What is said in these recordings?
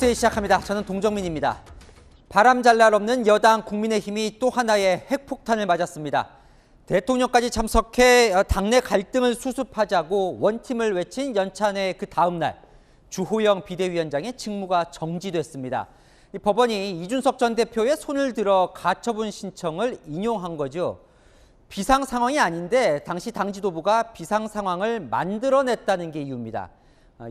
뉴스데이 시작합니다. 저는 동정민입니다. 바람잘 날 없는 여당 국민의힘이 또 하나의 핵폭탄을 맞았습니다. 대통령까지 참석해 당내 갈등을 수습하자고 원팀을 외친 연찬회 그 다음 날 주호영 비대위원장의 직무가 정지됐습니다. 법원이 이준석 전 대표의 손을 들어 가처분 신청을 인용한 거죠. 비상 상황이 아닌데 당시 당 지도부가 비상 상황을 만들어냈다는 게 이유입니다.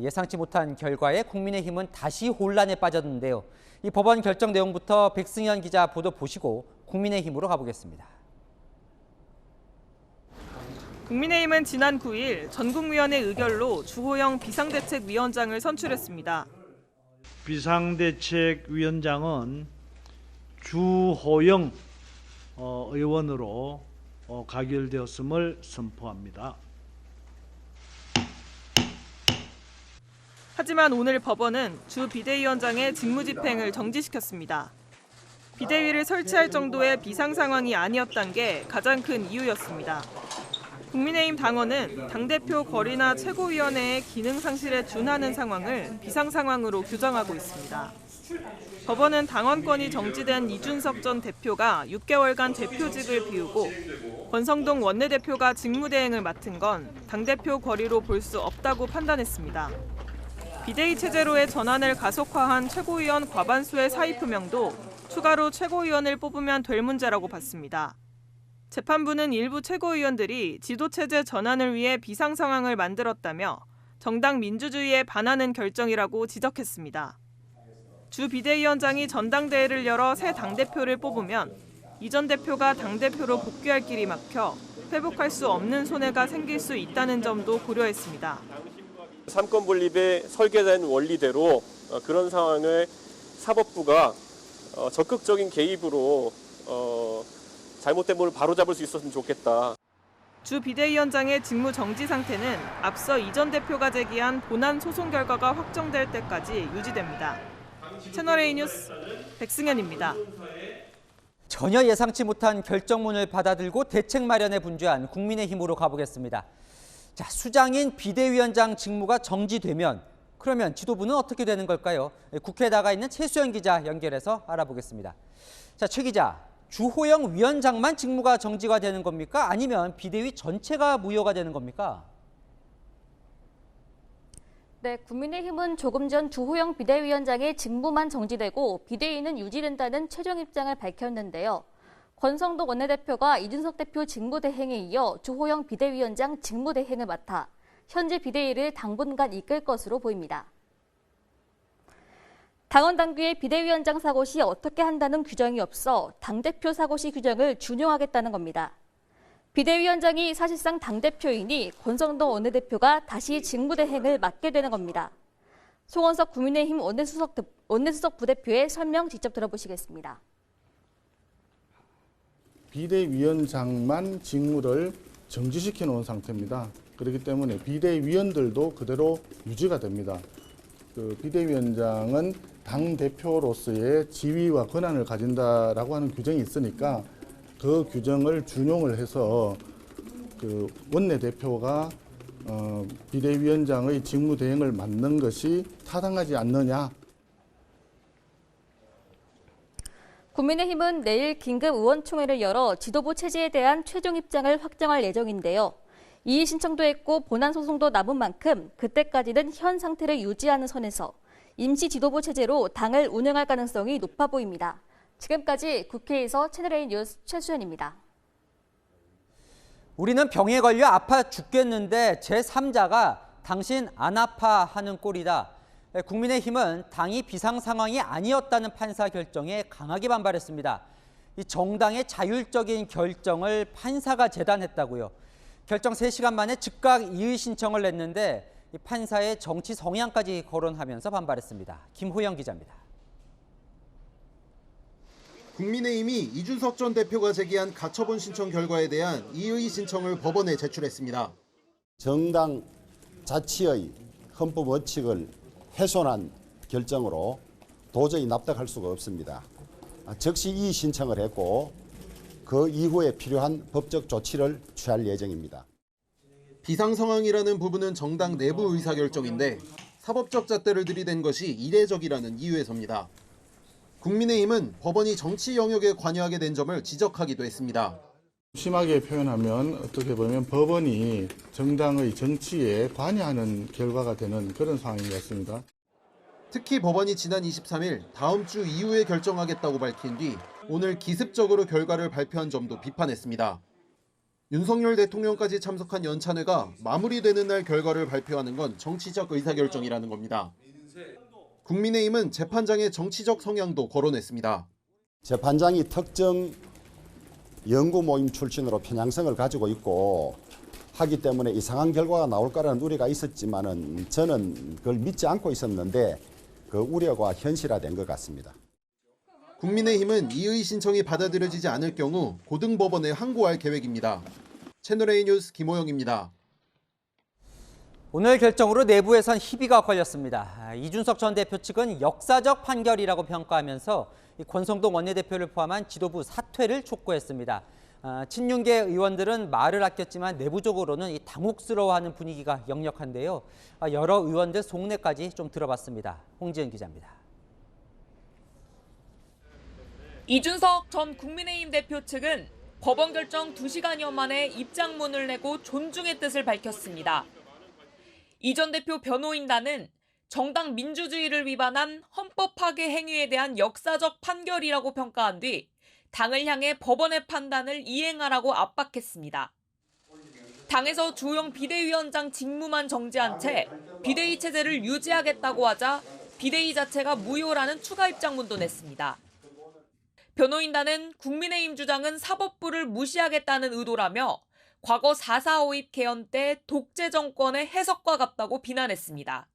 예상치 못한 결과에 국민의힘은 다시 혼란에 빠졌는데요. 이 법원 결정 내용부터 백승현 기자 보도 보시고 국민의힘으로 가보겠습니다. 국민의힘은 지난 9일 전국위원회 의결로 주호영 비상대책위원장을 선출했습니다. 비상대책위원장은 주호영 의원으로 가결되었음을 선포합니다. 하지만 오늘 법원은 주 비대위원장의 직무집행을 정지시켰습니다. 비대위를 설치할 정도의 비상 상황이 아니었던 게 가장 큰 이유였습니다. 국민의힘 당원은 당대표 거리나 최고위원회의 기능 상실에 준하는 상황을 비상 상황으로 규정하고 있습니다. 법원은 당원권이 정지된 이준석 전 대표가 6개월간 대표직을 비우고 권성동 원내대표가 직무대행을 맡은 건 당대표 거리로 볼 수 없다고 판단했습니다. 비대위 체제로의 전환을 가속화한 최고위원 과반수의 사의 표명도 추가로 최고위원을 뽑으면 될 문제라고 봤습니다. 재판부는 일부 최고위원들이 지도체제 전환을 위해 비상 상황을 만들었다며 정당 민주주의에 반하는 결정이라고 지적했습니다. 주 비대위원장이 전당대회를 열어 새 당대표를 뽑으면 이 전 대표가 당대표로 복귀할 길이 막혀 회복할 수 없는 손해가 생길 수 있다는 점도 고려했습니다. 삼권 분립에 설계된 원리대로 그런 상황을 사법부가 적극적인 개입으로 잘못된 부분을 바로잡을 수 있었으면 좋겠다. 주 비대위원장의 직무 정지 상태는 앞서 이 전 대표가 제기한 본안 소송 결과가 확정될 때까지 유지됩니다. 채널A 뉴스 백승현입니다. 전혀 예상치 못한 결정문을 받아들고 대책 마련에 분주한 국민의힘으로 가보겠습니다. 자, 수장인 비대위원장 직무가 정지되면 그러면 지도부는 어떻게 되는 걸까요? 국회에 나가 있는 최수연 기자 연결해서 알아보겠습니다. 자, 최 기자, 주호영 위원장만 직무가 정지가 되는 겁니까? 아니면 비대위 전체가 무효가 되는 겁니까? 네, 국민의힘은 조금 전 주호영 비대위원장의 직무만 정지되고 비대위는 유지된다는 최종 입장을 밝혔는데요. 권성동 원내대표가 이준석 대표 직무대행에 이어 주호영 비대위원장 직무대행을 맡아 현재 비대위를 당분간 이끌 것으로 보입니다. 당원 당규에 비대위원장 사고 시 어떻게 한다는 규정이 없어 당대표 사고 시 규정을 준용하겠다는 겁니다. 비대위원장이 사실상 당대표이니 권성동 원내대표가 다시 직무대행을 맡게 되는 겁니다. 송원석 국민의힘 원내수석 부대표의 설명 직접 들어보시겠습니다. 비대위원장만 직무를 정지시켜 놓은 상태입니다. 그렇기 때문에 비대위원들도 그대로 유지가 됩니다. 그 비대위원장은 당대표로서의 지위와 권한을 가진다라고 하는 규정이 있으니까 그 규정을 준용을 해서 그 원내대표가 비대위원장의 직무 대행을 맡는 것이 타당하지 않느냐. 국민의힘은 내일 긴급 의원총회를 열어 지도부 체제에 대한 최종 입장을 확정할 예정인데요. 이의 신청도 했고 본안 소송도 남은 만큼 그때까지는 현 상태를 유지하는 선에서 임시 지도부 체제로 당을 운영할 가능성이 높아 보입니다. 지금까지 국회에서 채널A 뉴스 최수연입니다. 우리는 병에 걸려 아파 죽겠는데 제3자가 당신 안 아파 하는 꼴이다. 국민의힘은 당이 비상 상황이 아니었다는 판사 결정에 강하게 반발했습니다. 이 정당의 자율적인 결정을 판사가 재단했다고요. 결정 3시간 만에 즉각 이의 신청을 냈는데 이 판사의 정치 성향까지 거론하면서 반발했습니다. 김호영 기자입니다. 국민의힘이 이준석 전 대표가 제기한 가처분 신청 결과에 대한 이의 신청을 법원에 제출했습니다. 정당 자치의 헌법 원칙을 훼손한 결정으로 도저히 납득할 수가 없습니다. 즉시 이의 신청을 했고 그 이후에 필요한 법적 조치를 취할 예정입니다. 비상 상황이라는 부분은 정당 내부 의사결정인데 사법적 잣대를 들이댄 것이 이례적이라는 이유에서입니다. 국민의힘은 법원이 정치 영역에 관여하게 된 점을 지적하기도 했습니다. 심하게 표현하면 어떻게 보면 법원이 정당의 정치에 관여하는 결과가 되는 그런 상황인 것 같습니다. 특히 법원이 지난 23일 다음 주 이후에 결정하겠다고 밝힌 뒤 오늘 기습적으로 결과를 발표한 점도 비판했습니다. 윤석열 대통령까지 참석한 연찬회가 마무리되는 날 결과를 발표하는 건 정치적 의사결정이라는 겁니다. 국민의힘은 재판장의 정치적 성향도 거론했습니다. 재판장이 특정 연구 모임 출신으로 편향성을 가지고 있고 하기 때문에 이상한 결과가 나올 거라는 우려가 있었지만은 저는 그걸 믿지 않고 있었는데 그 우려가 현실화된 것 같습니다. 국민의힘은 이의 신청이 받아들여지지 않을 경우 고등법원에 항고할 계획입니다. 채널A 뉴스 김호영입니다. 오늘 결정으로 내부에선 희비가 걸렸습니다. 이준석 전 대표 측은 역사적 판결이라고 평가하면서 권성동 원내대표를 포함한 지도부 사퇴를 촉구했습니다. 친윤계 의원들은 말을 아꼈지만 내부적으로는 당혹스러워하는 분위기가 역력한데요. 여러 의원들 속내까지 좀 들어봤습니다. 홍지은 기자입니다. 이준석 전 국민의힘 대표 측은 법원 결정 2시간여 만에 입장문을 내고 존중의 뜻을 밝혔습니다. 이 전 대표 변호인단은 정당 민주주의를 위반한 헌법 파괴 행위에 대한 역사적 판결이라고 평가한 뒤 당을 향해 법원의 판단을 이행하라고 압박했습니다. 당에서 주호영 비대위원장 직무만 정지한 채 비대위 체제를 유지하겠다고 하자 비대위 자체가 무효라는 추가 입장문도 냈습니다. 변호인단은 국민의힘 주장은 사법부를 무시하겠다는 의도라며 과거 4.4 5.입 개헌 때 독재 정권의 해석과 같다고 비난했습니다.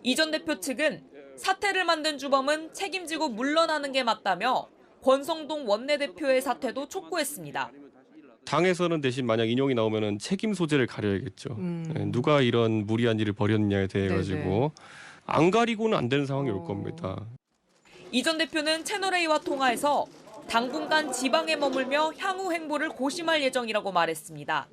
이 전 대표 측은 사태를 만든 주범은 책임지고 물러나는 게 맞다며 권성동 원내대표의 사퇴도 촉구했습니다. 당에서는 대신 만약 인용이 나오면은 책임 소재를 가려야겠죠. 누가 이런 무리한 일을 벌였느냐에 대해 가지고 안 가리고는 안 되는 상황이 올 겁니다. 이 전 대표는 채널A와 통화에서 당분간 지방에 머물며 향후 행보를 고심할 예정이라고 말했습니다.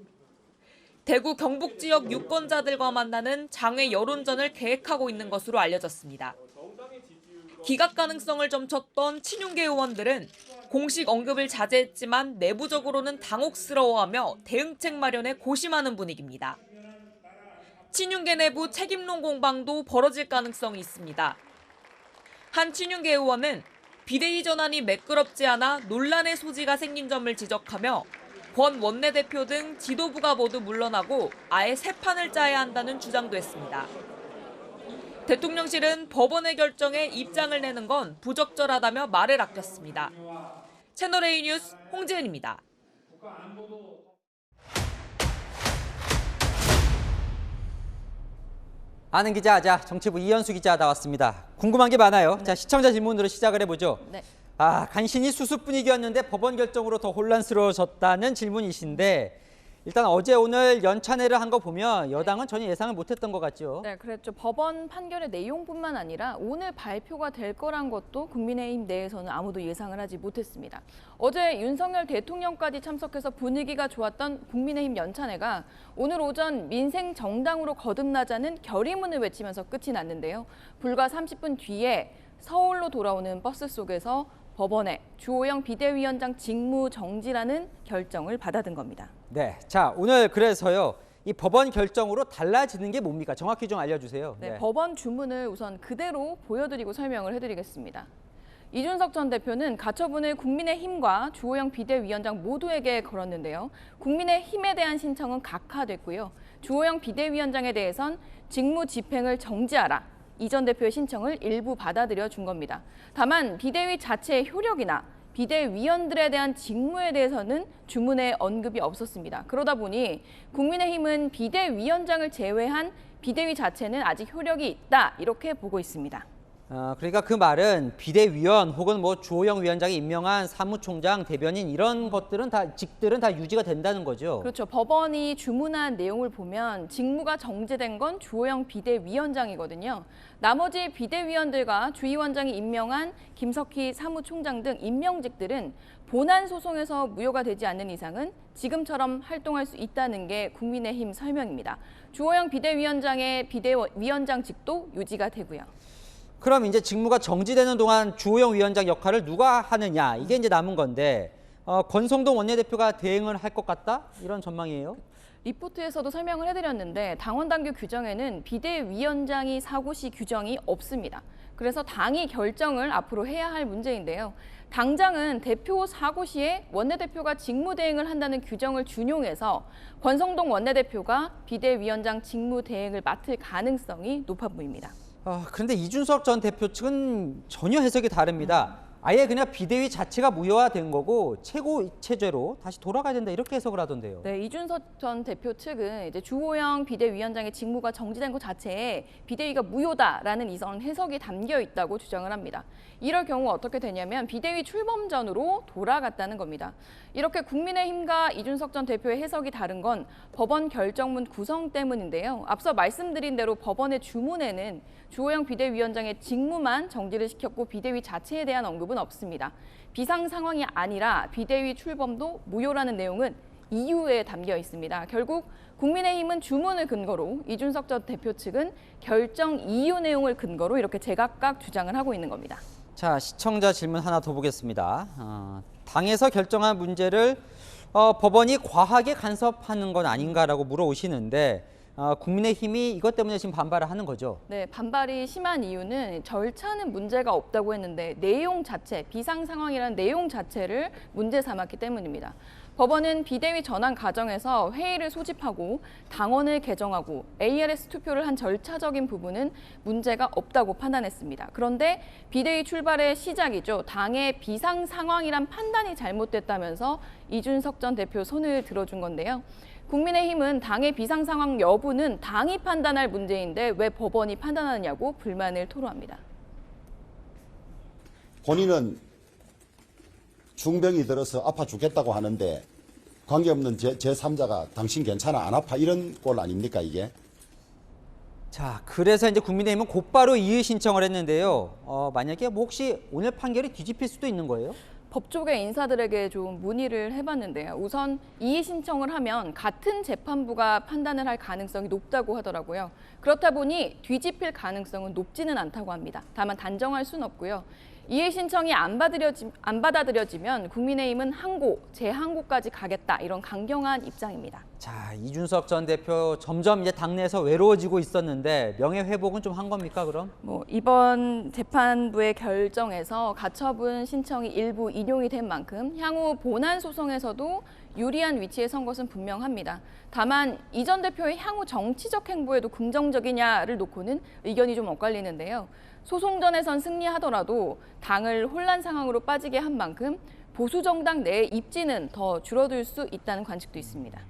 대구 경북 지역 유권자들과 만나는 장외 여론전을 계획하고 있는 것으로 알려졌습니다. 기각 가능성을 점쳤던 친윤계 의원들은 공식 언급을 자제했지만 내부적으로는 당혹스러워하며 대응책 마련에 고심하는 분위기입니다. 친윤계 내부 책임론 공방도 벌어질 가능성이 있습니다. 한 친윤계 의원은 비대위 전환이 매끄럽지 않아 논란의 소지가 생긴 점을 지적하며 권 원내대표 등 지도부가 모두 물러나고 아예 새 판을 짜야 한다는 주장도 했습니다. 대통령실은 법원의 결정에 입장을 내는 건 부적절하다며 말을 아꼈습니다. 채널A 뉴스 홍지은입니다. 아는 기자, 정치부 이현수 기자 나왔습니다. 궁금한 게 많아요. 자, 시청자 질문으로 시작을 해보죠. 네. 간신히 수습 분위기였는데 법원 결정으로 더 혼란스러워졌다는 질문이신데 일단 어제 오늘 연찬회를 한 거 보면 여당은 전혀 예상을 못했던 것 같죠. 네, 그랬죠. 법원 판결의 내용뿐만 아니라 오늘 발표가 될 거란 것도 국민의힘 내에서는 아무도 예상을 하지 못했습니다. 어제 윤석열 대통령까지 참석해서 분위기가 좋았던 국민의힘 연찬회가 오늘 오전 민생 정당으로 거듭나자는 결의문을 외치면서 끝이 났는데요. 불과 30분 뒤에 서울로 돌아오는 버스 속에서 법원에 주호영 비대위원장 직무 정지라는 결정을 받아든 겁니다. 네, 자 오늘 그래서요. 이 법원 결정으로 달라지는 게 뭡니까? 정확히 좀 알려주세요. 네, 법원 주문을 우선 그대로 보여드리고 설명을 해드리겠습니다. 이준석 전 대표는 가처분을 국민의힘과 주호영 비대위원장 모두에게 걸었는데요. 국민의힘에 대한 신청은 각하됐고요. 주호영 비대위원장에 대해선 직무 집행을 정지하라. 이 전 대표의 신청을 일부 받아들여 준 겁니다. 다만 비대위 자체의 효력이나 비대위원들에 대한 직무에 대해서는 주문에 언급이 없었습니다. 그러다 보니 국민의힘은 비대위원장을 제외한 비대위 자체는 아직 효력이 있다 이렇게 보고 있습니다. 그러니까 그 말은 비대위원 혹은 뭐 주호영 위원장이 임명한 사무총장, 대변인 이런 것들은 직들은 다 유지가 된다는 거죠. 그렇죠. 법원이 주문한 내용을 보면 직무가 정지된 건 주호영 비대위원장이거든요. 나머지 비대위원들과 주위원장이 임명한 김석희 사무총장 등 임명직들은 본안 소송에서 무효가 되지 않는 이상은 지금처럼 활동할 수 있다는 게 국민의힘 설명입니다. 주호영 비대위원장의 비대위원장직도 유지가 되고요. 그럼 이제 직무가 정지되는 동안 주호영 위원장 역할을 누가 하느냐 이게 이제 남은 건데 권성동 원내대표가 대행을 할 것 같다 이런 전망이에요. 리포트에서도 설명을 해드렸는데 당원 당규 규정에는 비대위원장이 사고시 규정이 없습니다. 그래서 당이 결정을 앞으로 해야 할 문제인데요. 당장은 대표 사고 시에 원내대표가 직무대행을 한다는 규정을 준용해서 권성동 원내대표가 비대위원장 직무대행을 맡을 가능성이 높아 보입니다. 그런데 이준석 전 대표 측은 전혀 해석이 다릅니다. 아예 그냥 비대위 자체가 무효화된 거고 최고 체제로 다시 돌아가야 된다 이렇게 해석을 하던데요. 네, 이준석 전 대표 측은 이제 주호영 비대위원장의 직무가 정지된 것 자체에 비대위가 무효다라는 이런 해석이 담겨 있다고 주장을 합니다. 이럴 경우 어떻게 되냐면 비대위 출범전으로 돌아갔다는 겁니다. 이렇게 국민의힘과 이준석 전 대표의 해석이 다른 건 법원 결정문 구성 때문인데요. 앞서 말씀드린 대로 법원의 주문에는 주호영 비대위원장의 직무만 정지를 시켰고 비대위 자체에 대한 언급은 없습니다. 비상 상황이 아니라 비대위 출범도 무효라는 내용은 이유에 담겨 있습니다. 결국 국민의힘은 주문을 근거로 이준석 전 대표 측은 결정 이유 내용을 근거로 이렇게 제각각 주장을 하고 있는 겁니다. 자, 시청자 질문 하나 더 보겠습니다. 당에서 결정한 문제를 법원이 과하게 간섭하는 건 아닌가라고 물어오시는데 국민의힘이 이것 때문에 지금 반발을 하는 거죠. 네, 반발이 심한 이유는 절차는 문제가 없다고 했는데 내용 자체, 비상 상황이라는 내용 자체를 문제 삼았기 때문입니다. 법원은 비대위 전환 과정에서 회의를 소집하고 당원을 개정하고 ARS 투표를 한 절차적인 부분은 문제가 없다고 판단했습니다. 그런데 비대위 출발의 시작이죠. 당의 비상 상황이란 판단이 잘못됐다면서 이준석 전 대표 손을 들어준 건데요. 국민의힘은 당의 비상 상황 여부는 당이 판단할 문제인데 왜 법원이 판단하느냐고 불만을 토로합니다. 본인은 중병이 들어서 아파 죽겠다고 하는데 관계없는 제3자가 당신 괜찮아 안 아파 이런 꼴 아닙니까 이게? 자, 그래서 이제 국민의힘은 곧바로 이의 신청을 했는데요. 만약에 뭐 혹시 오늘 판결이 뒤집힐 수도 있는 거예요? 법조계 인사들에게 좀 문의를 해봤는데요. 우선 이의 신청을 하면 같은 재판부가 판단을 할 가능성이 높다고 하더라고요. 그렇다 보니 뒤집힐 가능성은 높지는 않다고 합니다. 다만 단정할 수는 없고요. 이의 신청이 안 받아들여지면 국민의힘은 항고, 재항고까지 가겠다 이런 강경한 입장입니다. 자, 이준석 전 대표 점점 이제 당내에서 외로워지고 있었는데 명예회복은 좀 한 겁니까 그럼? 이번 재판부의 결정에서 가처분 신청이 일부 인용이 된 만큼 향후 본안 소송에서도 유리한 위치에 선 것은 분명합니다. 다만 이 전 대표의 향후 정치적 행보에도 긍정적이냐를 놓고는 의견이 좀 엇갈리는데요. 소송전에선 승리하더라도 당을 혼란 상황으로 빠지게 한 만큼 보수 정당 내의 입지는 더 줄어들 수 있다는 관측도 있습니다.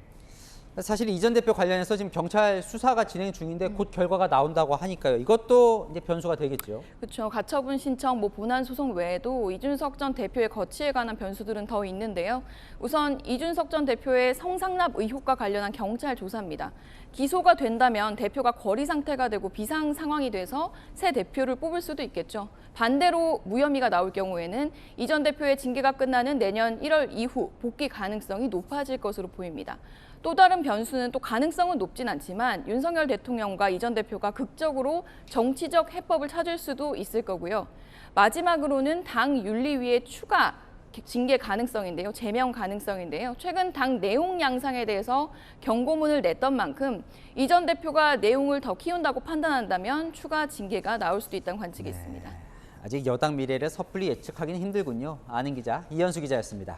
사실 이 전 대표 관련해서 지금 경찰 수사가 진행 중인데 곧 결과가 나온다고 하니까요. 이것도 이제 변수가 되겠죠. 그렇죠. 가처분 신청, 본안 소송 외에도 이준석 전 대표의 거취에 관한 변수들은 더 있는데요. 우선 이준석 전 대표의 성상납 의혹과 관련한 경찰 조사입니다. 기소가 된다면 대표가 거리 상태가 되고 비상 상황이 돼서 새 대표를 뽑을 수도 있겠죠. 반대로 무혐의가 나올 경우에는 이 전 대표의 징계가 끝나는 내년 1월 이후 복귀 가능성이 높아질 것으로 보입니다. 또 다른 변수는 또 가능성은 높진 않지만 윤석열 대통령과 이 전 대표가 극적으로 정치적 해법을 찾을 수도 있을 거고요. 마지막으로는 당 윤리위의 추가 징계 가능성인데요. 제명 가능성인데요. 최근 당 내용 양상에 대해서 경고문을 냈던 만큼 이 전 대표가 내용을 더 키운다고 판단한다면 추가 징계가 나올 수도 있다는 관측이 있습니다. 아직 여당 미래를 섣불리 예측하기는 힘들군요. 아는 기자, 이현수 기자였습니다.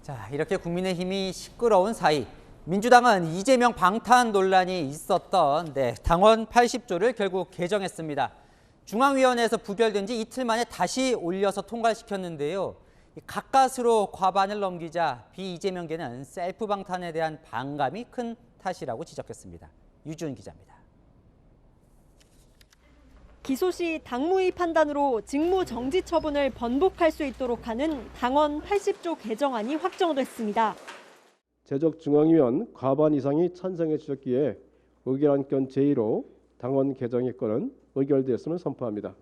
자, 이렇게 국민의힘이 시끄러운 사이 민주당은 이재명 방탄 논란이 있었던 당원 80조를 결국 개정했습니다. 중앙위원회에서 부결된 지 이틀 만에 다시 올려서 통과시켰는데요. 가까스로 과반을 넘기자 비이재명계는 셀프 방탄에 대한 반감이 큰 탓이라고 지적했습니다. 유준 기자입니다. 기소 시 당무위 판단으로 직무 정지 처분을 번복할 수 있도록 하는 당원 80조 개정안이 확정됐습니다. 제적중앙위원 과반 이상이 찬성해 주셨기에 의결안건 제1호 당원 개정의 건은 의결되었음을 선포합니다.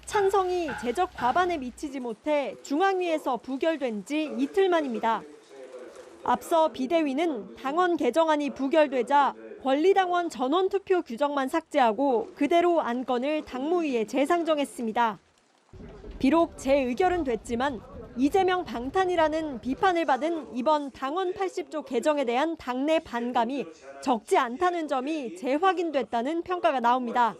찬성이 제적 과반에 미치지 못해 중앙위에서 부결된 지 이틀 만입니다. 앞서 비대위는 당원 개정안이 부결되자 권리당원 전원투표 규정만 삭제하고 그대로 안건을 당무위에 재상정했습니다. 비록 재의결은 됐지만 이재명 방탄이라는 비판을 받은 이번 당원 80조 개정에 대한 당내 반감이 적지 않다는 점이 재확인됐다는 평가가 나옵니다.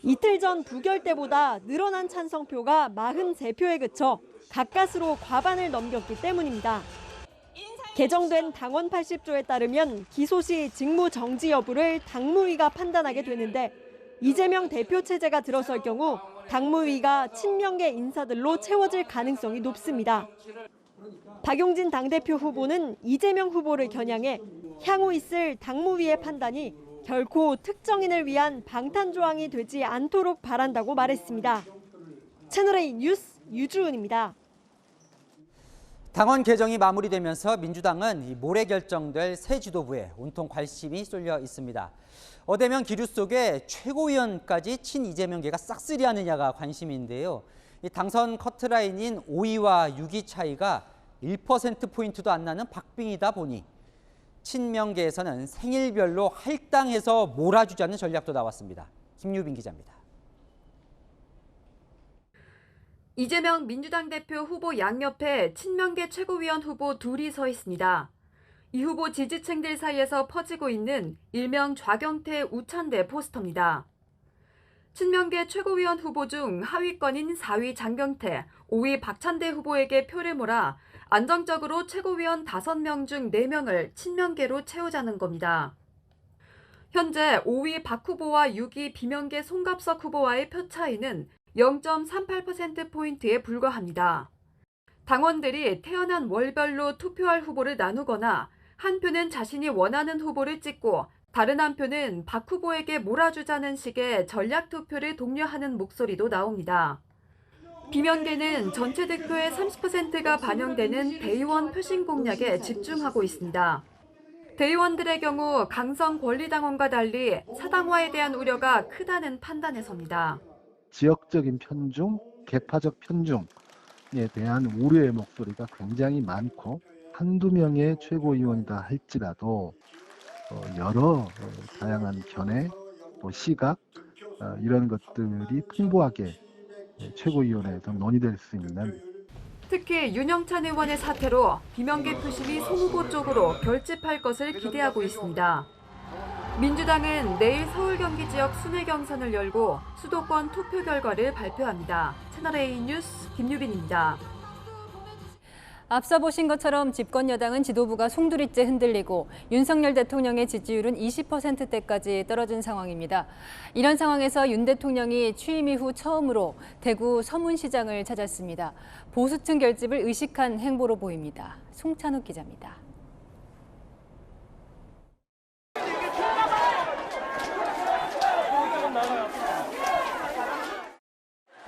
이틀 전 부결 때보다 늘어난 찬성표가 43표에 그쳐 가까스로 과반을 넘겼기 때문입니다. 개정된 당원 80조에 따르면 기소 시 직무 정지 여부를 당무위가 판단하게 되는데 이재명 대표 체제가 들어설 경우 당무위가 친명계 인사들로 채워질 가능성이 높습니다. 박용진 당대표 후보는 이재명 후보를 겨냥해 향후 있을 당무위의 판단이 결코 특정인을 위한 방탄 조항이 되지 않도록 바란다고 말했습니다. 채널A 뉴스 유주은입니다. 당원 개정이 마무리되면서 민주당은 모레 결정될 새 지도부에 온통 관심이 쏠려 있습니다. 어대면 기류 속에 최고위원까지 친 이재명계가 싹쓸이하느냐가 관심인데요. 이 당선 커트라인인 5위와 6위 차이가 1%포인트도 안 나는 박빙이다 보니 친명계에서는 생일별로 할당해서 몰아주자는 전략도 나왔습니다. 김유빈 기자입니다. 이재명 민주당 대표 후보 양옆에 친명계 최고위원 후보 둘이 서 있습니다. 이 후보 지지층들 사이에서 퍼지고 있는 일명 좌경태 우찬대 포스터입니다. 친명계 최고위원 후보 중 하위권인 4위 장경태, 5위 박찬대 후보에게 표를 몰아 안정적으로 최고위원 5명 중 4명을 친명계로 채우자는 겁니다. 현재 5위 박 후보와 6위 비명계 송갑석 후보와의 표 차이는 0.38%포인트에 불과합니다. 당원들이 태어난 월별로 투표할 후보를 나누거나 한 표는 자신이 원하는 후보를 찍고 다른 한 표는 박 후보에게 몰아주자는 식의 전략 투표를 독려하는 목소리도 나옵니다. 비명계는 전체 득표의 30%가 반영되는 대의원 표심 공략에 집중하고 있습니다. 대의원들의 경우 강성 권리당원과 달리 사당화에 대한 우려가 크다는 판단에 섭니다. 지역적인 편중, 계파적 편중에 대한 우려의 목소리가 굉장히 많고 한두 명의 최고위원이다 할지라도 여러 다양한 견해, 또 시각 이런 것들이 풍부하게 최고위원회에서 논의될 수 있는 특히 윤영찬 의원의 사태로 비명계 표심이 송 후보 쪽으로 결집할 것을 기대하고 있습니다. 민주당은 내일 서울 경기 지역 순회 경선을 열고 수도권 투표 결과를 발표합니다. 채널A 뉴스 김유빈입니다. 앞서 보신 것처럼 집권 여당은 지도부가 송두리째 흔들리고 윤석열 대통령의 지지율은 20%대까지 떨어진 상황입니다. 이런 상황에서 윤 대통령이 취임 이후 처음으로 대구 서문시장을 찾았습니다. 보수층 결집을 의식한 행보로 보입니다. 송찬욱 기자입니다.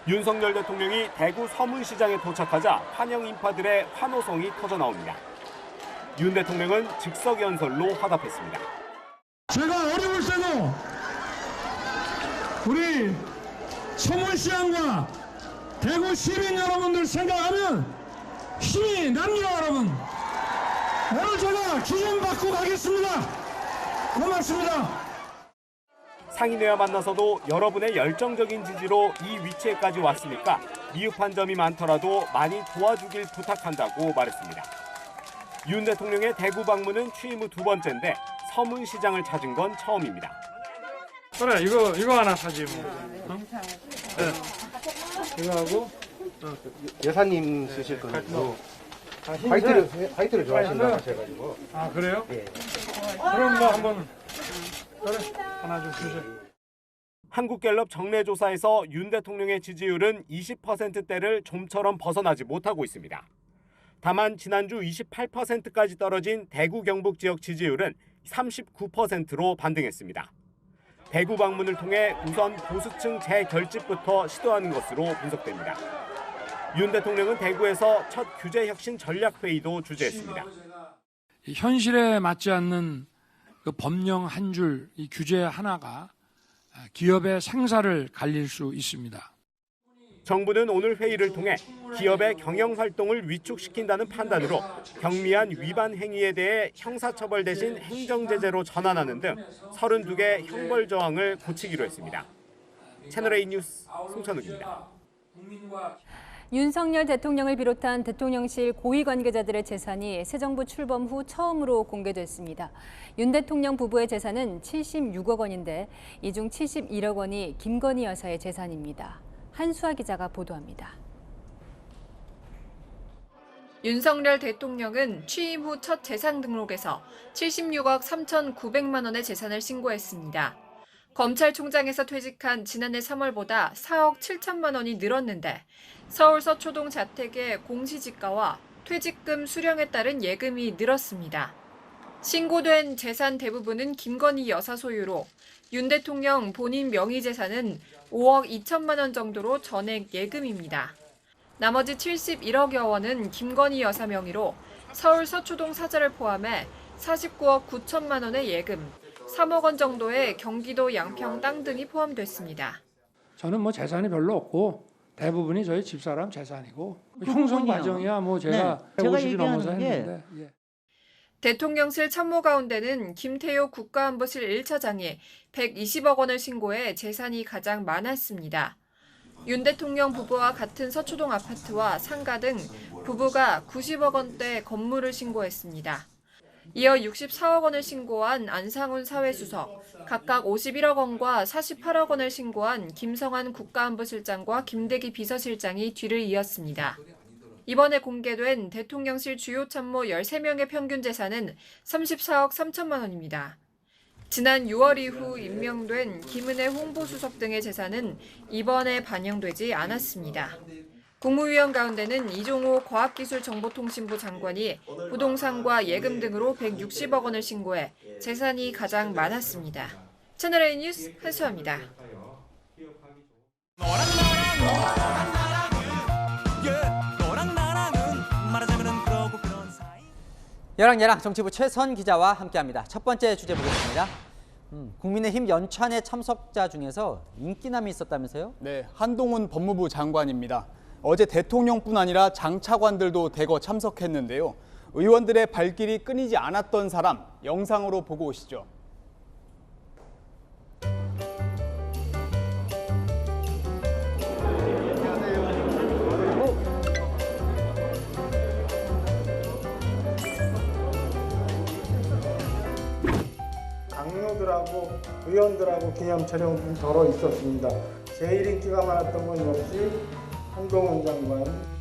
윤석열 대통령이 대구 서문시장에 도착하자 환영 인파들의 환호성이 터져나옵니다. 윤 대통령은 즉석 연설로 화답했습니다. 제가 어려울 때도 우리 서문시장과 대구 시민 여러분들 생각하면 힘이 납니다, 여러분. 오늘 제가 기준 받고 가겠습니다. 고맙습니다. 상인회와 만나서도 여러분의 열정적인 지지로 이 위치에까지 왔으니까 미흡한 점이 많더라도 많이 도와주길 부탁한다고 말했습니다. 윤 대통령의 대구 방문은 취임 후 2번째인데 서문시장을 찾은 건 처음입니다. 그래, 이거 하나 사지 뭐. 어? 네. 이거 하고 여사님 쓰실 거고 화이트를 좋아하신다고 하셔가지고. 아, 그래요? 예. 그럼 뭐 한번 그래, 하나 좀 주세요. 한국갤럽 정례조사에서 윤 대통령의 지지율은 20%대를 좀처럼 벗어나지 못하고 있습니다. 다만 지난주 28%까지 떨어진 대구 경북 지역 지지율은 39%로 반등했습니다. 대구 방문을 통해 우선 보수층 재결집부터 시도하는 것으로 분석됩니다. 윤 대통령은 대구에서 첫 규제 혁신 전략 회의도 주재했습니다. 현실에 맞지 않는 그 법령 한 줄, 이 규제 하나가 기업의 생사를 갈릴 수 있습니다. 정부는 오늘 회의를 통해 기업의 경영 활동을 위축시킨다는 판단으로 경미한 위반 행위에 대해 형사처벌 대신 행정제재로 전환하는 등 32개 형벌 조항을 고치기로 했습니다. 채널A 뉴스 송찬욱입니다. 윤석열 대통령을 비롯한 대통령실 고위 관계자들의 재산이 새 정부 출범 후 처음으로 공개됐습니다. 윤 대통령 부부의 재산은 76억 원인데 이 중 71억 원이 김건희 여사의 재산입니다. 한수아 기자가 보도합니다. 윤석열 대통령은 취임 후 첫 재산 등록에서 76억 3,900만 원의 재산을 신고했습니다. 검찰총장에서 퇴직한 지난해 3월보다 4억 7천만 원이 늘었는데 서울 서초동 자택의 공시지가와 퇴직금 수령에 따른 예금이 늘었습니다. 신고된 재산 대부분은 김건희 여사 소유로 윤 대통령 본인 명의 재산은 5억 2천만 원 정도로 전액 예금입니다. 나머지 71억여 원은 김건희 여사 명의로 서울 서초동 사저를 포함해 49억 9천만 원의 예금, 3억 원 정도의 경기도 양평 땅 등이 포함됐습니다. 저는 뭐 재산이 별로 없고 대부분이 저희 집사람 재산이고 형성 과정이야 뭐 제가 150이 넘어서 했는데. 예. 대통령실 참모 가운데는 김태효 국가안보실 1차장이 120억 원을 신고해 재산이 가장 많았습니다. 윤 대통령 부부와 같은 서초동 아파트와 상가 등 부부가 90억 원대 건물을 신고했습니다. 이어 64억 원을 신고한 안상훈 사회수석, 각각 51억 원과 48억 원을 신고한 김성한 국가안보실장과 김대기 비서실장이 뒤를 이었습니다. 이번에 공개된 대통령실 주요 참모 13명의 평균 재산은 34억 3천만 원입니다. 지난 6월 이후 임명된 김은혜 홍보수석 등의 재산은 이번에 반영되지 않았습니다. 국무위원 가운데는 이종호 과학기술정보통신부 장관이 부동산과 예금 등으로 160억 원을 신고해 재산이 가장 많았습니다. 채널A 뉴스 한수아입니다. 여랑야랑 정치부 최선 기자와 함께합니다. 첫 번째 주제 보겠습니다. 국민의힘 연찬회 참석자 중에서 인기남이 있었다면서요? 네, 한동훈 법무부 장관입니다. 어제 대통령뿐 아니라 장차관들도 대거 참석했는데요. 의원들의 발길이 끊이지 않았던 사람 영상으로 보고 오시죠. 강요들하고 의원들하고 기념 촬영 좀 덜어 있었습니다. 제일 인기가 많았던 건 역시 한동훈 장관.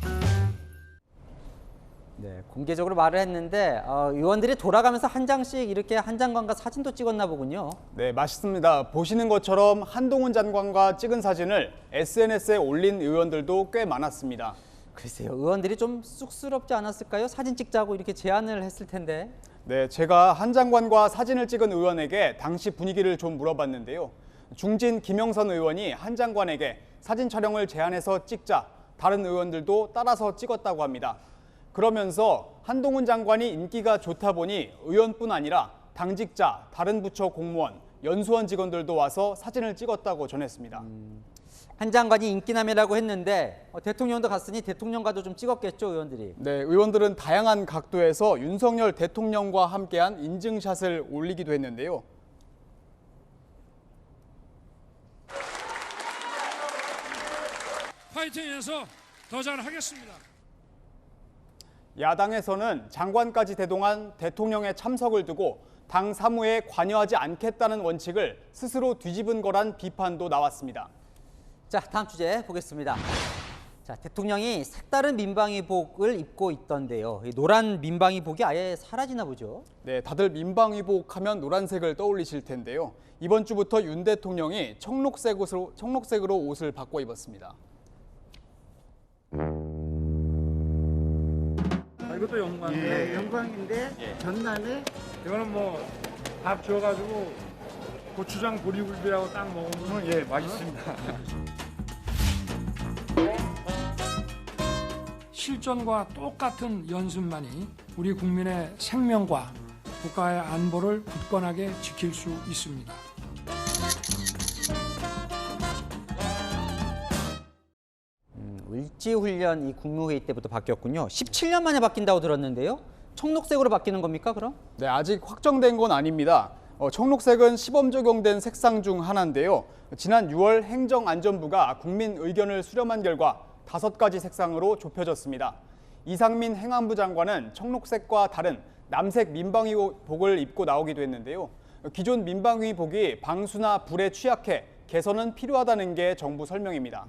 네, 공개적으로 말을 했는데 의원들이 돌아가면서 한 장씩 이렇게 한 장관과 사진도 찍었나 보군요. 네, 맞습니다. 보시는 것처럼 한동훈 장관과 찍은 사진을 SNS에 올린 의원들도 꽤 많았습니다. 글쎄요, 의원들이 좀 쑥스럽지 않았을까요? 사진 찍자고 이렇게 제안을 했을 텐데. 네, 제가 한 장관과 사진을 찍은 의원에게 당시 분위기를 좀 물어봤는데요. 중진 김영선 의원이 한 장관에게 사진 촬영을 제안해서 찍자 다른 의원들도 따라서 찍었다고 합니다. 그러면서 한동훈 장관이 인기가 좋다 보니 의원뿐 아니라 당직자, 다른 부처 공무원, 연수원 직원들도 와서 사진을 찍었다고 전했습니다. 한 장관이 인기남이라고 했는데 대통령도 갔으니 대통령과도 좀 찍었겠죠, 의원들이? 네, 의원들은 다양한 각도에서 윤석열 대통령과 함께한 인증샷을 올리기도 했는데요. 파이팅해서 더 잘하겠습니다. 야당에서는 장관까지 대동한 대통령의 참석을 두고 당 사무에 관여하지 않겠다는 원칙을 스스로 뒤집은 거란 비판도 나왔습니다. 자, 다음 주제 보겠습니다. 자, 대통령이 색다른 민방위복을 입고 있던데요. 이 노란 민방위복이 아예 사라지나 보죠? 네, 다들 민방위복 하면 노란색을 떠올리실 텐데요. 이번 주부터 윤 대통령이 청록색으로 옷을 바꿔 입었습니다. 이것도 영광인데. 예, 영광인데 전날에 이거는 뭐 밥 줘가지고 고추장 보리굴비라고 딱 먹으면 예 맛있습니다. 실전과 똑같은 연습만이 우리 국민의 생명과 국가의 안보를 굳건하게 지킬 수 있습니다. 을지훈련 이 국무회의 때부터 바뀌었군요. 17년 만에 바뀐다고 들었는데요. 청록색으로 바뀌는 겁니까, 그럼? 네, 아직 확정된 건 아닙니다. 청록색은 시범 적용된 색상 중 하나인데요. 지난 6월 행정안전부가 국민 의견을 수렴한 결과 5가지 색상으로 좁혀졌습니다. 이상민 행안부 장관은 청록색과 다른 남색 민방위복을 입고 나오기도 했는데요. 기존 민방위복이 방수나 불에 취약해 개선은 필요하다는 게 정부 설명입니다.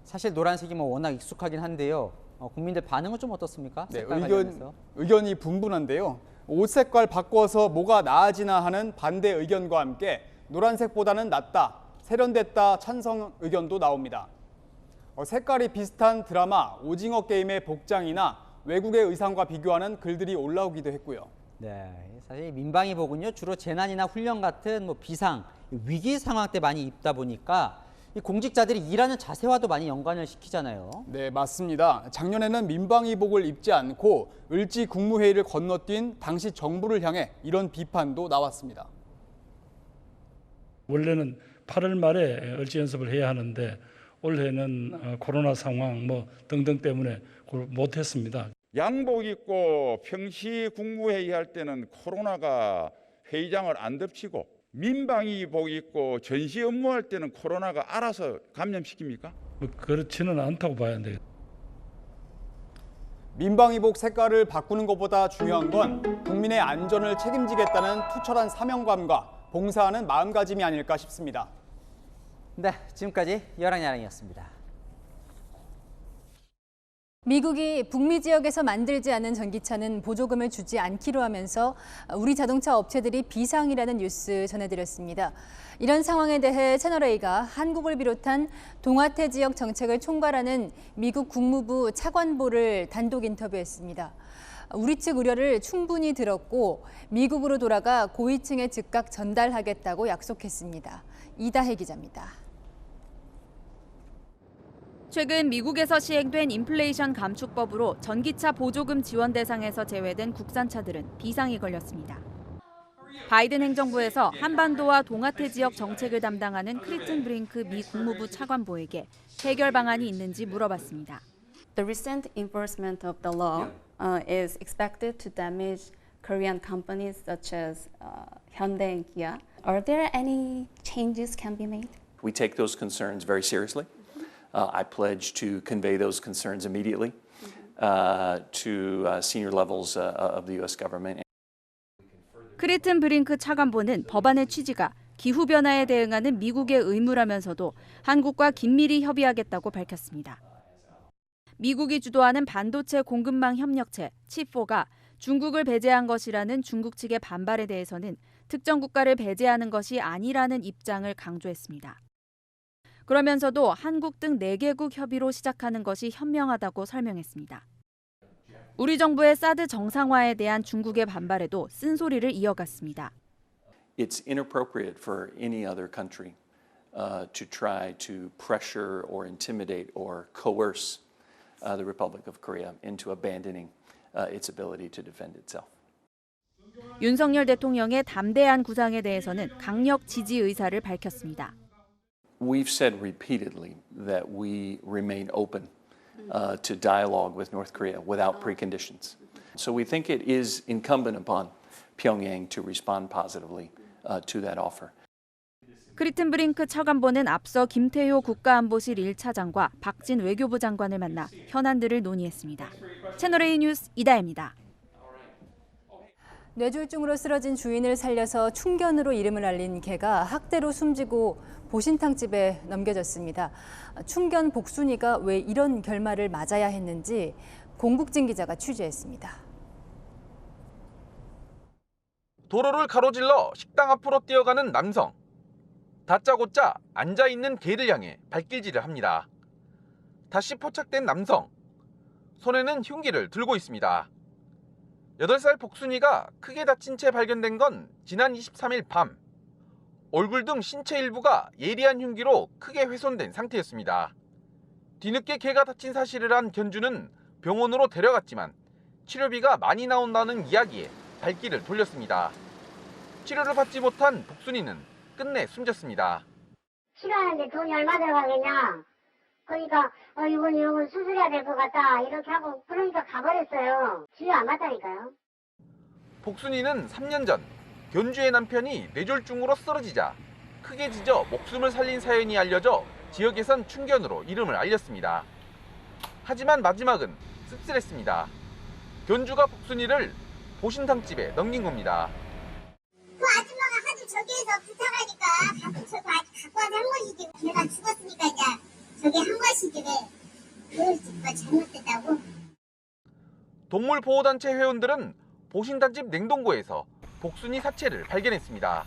사실 노란색이 워낙 익숙하긴 한데요. 국민들 반응은 좀 어떻습니까? 네, 색깔 관련해서. 의견이 분분한데요. 옷 색깔 바꿔서 뭐가 나아지나 하는 반대 의견과 함께 노란색보다는 낫다, 세련됐다 찬성 의견도 나옵니다. 색깔이 비슷한 드라마 오징어 게임의 복장이나 외국의 의상과 비교하는 글들이 올라오기도 했고요. 네, 사실 민방위복은요 주로 재난이나 훈련 같은 비상, 위기 상황 때 많이 입다 보니까 이 공직자들이 일하는 자세와도 많이 연관을 시키잖아요. 네, 맞습니다. 작년에는 민방위복을 입지 않고 을지 국무회의를 건너뛴 당시 정부를 향해 이런 비판도 나왔습니다. 원래는 8월 말에 을지 연습을 해야 하는데 올해는 코로나 상황 등등 때문에 못했습니다. 양복 입고 평시 국무회의 할 때는 코로나가 회의장을 안 덮치고 민방위복 입고 전시 업무할 때는 코로나가 알아서 감염시킵니까? 그렇지는 않다고 봐야 돼요. 민방위복 색깔을 바꾸는 것보다 중요한 건 국민의 안전을 책임지겠다는 투철한 사명감과 봉사하는 마음가짐이 아닐까 싶습니다. 네, 지금까지 여랑야랑이었습니다. 미국이 북미 지역에서 만들지 않은 전기차는 보조금을 주지 않기로 하면서 우리 자동차 업체들이 비상이라는 뉴스 전해드렸습니다. 이런 상황에 대해 채널A가 한국을 비롯한 동아태 지역 정책을 총괄하는 미국 국무부 차관보를 단독 인터뷰했습니다. 우리 측 우려를 충분히 들었고 미국으로 돌아가 고위층에 즉각 전달하겠다고 약속했습니다. 이다혜 기자입니다. 최근 미국에서 시행된 인플레이션 감축법으로 전기차 보조금 지원 대상에서 제외된 국산차들은 비상이 걸렸습니다. 바이든 행정부에서 한반도와 동아태 지역 정책을 담당하는 크리튼 브링크 미 국무부 차관보에게 해결 방안이 있는지 물어봤습니다. The recent enforcement of the law is expected to damage Korean companies such as Hyundai and Kia. Are there any changes can be made? We take those concerns very seriously. I pledge to convey those concerns immediately to senior levels of the U.S. government. 크리튼 브링크 차관보는 법안의 취지가 기후변화에 대응하는 미국의 의무라면서도 한국과 긴밀히 협의하겠다고 밝혔습니다. 미국이 주도하는 반도체 공급망 협력체 칩4가 중국을 배제한 것이라는 중국 측의 반발에 대해서는 특정 국가를 배제하는 것이 아니라는 입장을 강조했습니다. 그러면서도 한국 등 4개국 협의로 시작하는 것이 현명하다고 설명했습니다. 우리 정부의 사드 정상화에 대한 중국의 반발에도 쓴소리를 이어갔습니다. It's inappropriate for any other country to try to pressure or intimidate or coerce the Republic of Korea into abandoning its ability to defend itself. 윤석열 대통령의 담대한 구상에 대해서는 강력 지지 의사를 밝혔습니다. We've said repeatedly that we remain open to dialogue with North Korea without preconditions. So we think it is incumbent upon Pyongyang to respond positively to that offer. 크리튼 브링크 차관보는 앞서 김태효 국가안보실 1차장과 박진 외교부 장관을 만나 현안들을 논의했습니다. 채널A 뉴스 이다혜입니다. 뇌졸중으로 쓰러진 주인을 살려서 충견으로 이름을 알린 개가 학대로 숨지고 보신탕집에 넘겨졌습니다. 충견 복순이가 왜 이런 결말을 맞아야 했는지 공국진 기자가 취재했습니다. 도로를 가로질러 식당 앞으로 뛰어가는 남성. 다짜고짜 앉아있는 개를 향해 발길질을 합니다. 다시 포착된 남성. 손에는 흉기를 들고 있습니다. 8살 복순이가 크게 다친 채 발견된 건 지난 23일 밤. 얼굴 등 신체 일부가 예리한 흉기로 크게 훼손된 상태였습니다. 뒤늦게 개가 다친 사실을 안 견주는 병원으로 데려갔지만 치료비가 많이 나온다는 이야기에 발길을 돌렸습니다. 치료를 받지 못한 복순이는 끝내 숨졌습니다. 치료하는데 돈이 얼마 들어가겠냐. 그러니까 이건 수술해야 될 것 같다 이렇게 하고 그러니까 가버렸어요. 치료 안 받다니까요. 복순이는 3년 전 견주의 남편이 뇌졸중으로 쓰러지자 크게 짖어 목숨을 살린 사연이 알려져 지역에선 충견으로 이름을 알렸습니다. 하지만 마지막은 씁쓸했습니다. 견주가 복순이를 보신탕집에 넘긴 겁니다. 그 아줌마가 하도 저기에서 부탁하니까 갖고 와서 한 것이지. 걔가 죽었으니까 이제 저기 한 것이지 왜 그럴 수가 잘못됐다고. 동물보호단체 회원들은 보신탕집 냉동고에서 복순이 사체를 발견했습니다.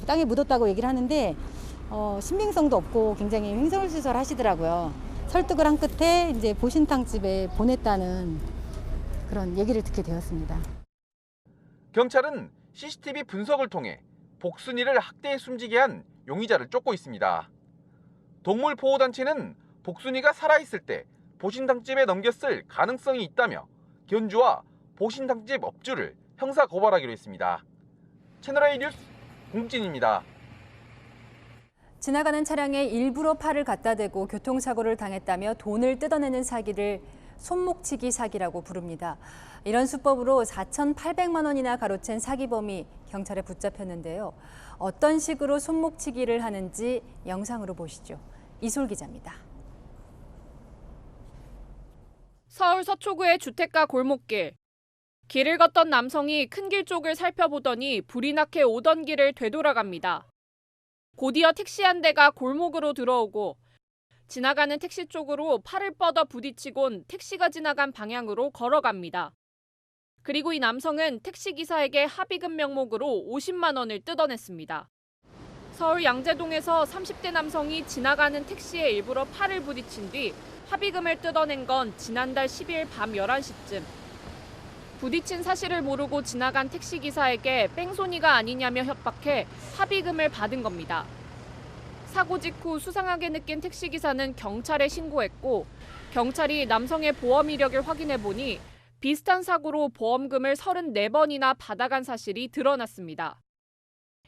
땅에 묻었다고 얘기를 하는데 신빙성도 없고 굉장히 횡설수설 하시더라고요. 설득을 한 끝에 이제 보신탕집에 보냈다는 그런 얘기를 듣게 되었습니다. 경찰은 CCTV 분석을 통해 복순이를 학대해 숨지게 한 용의자를 쫓고 있습니다. 동물보호단체는 복순이가 살아있을 때 보신탕집에 넘겼을 가능성이 있다며 견주와 보신탕집 업주를 형사 고발하기로 했습니다. 채널A 뉴스 공진입니다. 지나가는 차량에 일부러 팔을 갖다 대고 교통사고를 당했다며 돈을 뜯어내는 사기를 손목치기 사기라고 부릅니다. 이런 수법으로 4,800만 원이나 가로챈 사기범이 경찰에 붙잡혔는데요. 어떤 식으로 손목치기를 하는지 영상으로 보시죠. 이솔 기자입니다. 서울 서초구의 주택가 골목길. 길을 걷던 남성이 큰 길 쪽을 살펴보더니 불이 나게 오던 길을 되돌아갑니다. 곧이어 택시 한 대가 골목으로 들어오고 지나가는 택시 쪽으로 팔을 뻗어 부딪히곤 택시가 지나간 방향으로 걸어갑니다. 그리고 이 남성은 택시기사에게 합의금 명목으로 50만 원을 뜯어냈습니다. 서울 양재동에서 30대 남성이 지나가는 택시에 일부러 팔을 부딪힌 뒤 합의금을 뜯어낸 건 지난달 10일 밤 11시쯤. 부딪힌 사실을 모르고 지나간 택시기사에게 뺑소니가 아니냐며 협박해 합의금을 받은 겁니다. 사고 직후 수상하게 느낀 택시기사는 경찰에 신고했고 경찰이 남성의 보험 이력을 확인해 보니 비슷한 사고로 보험금을 34번이나 받아간 사실이 드러났습니다.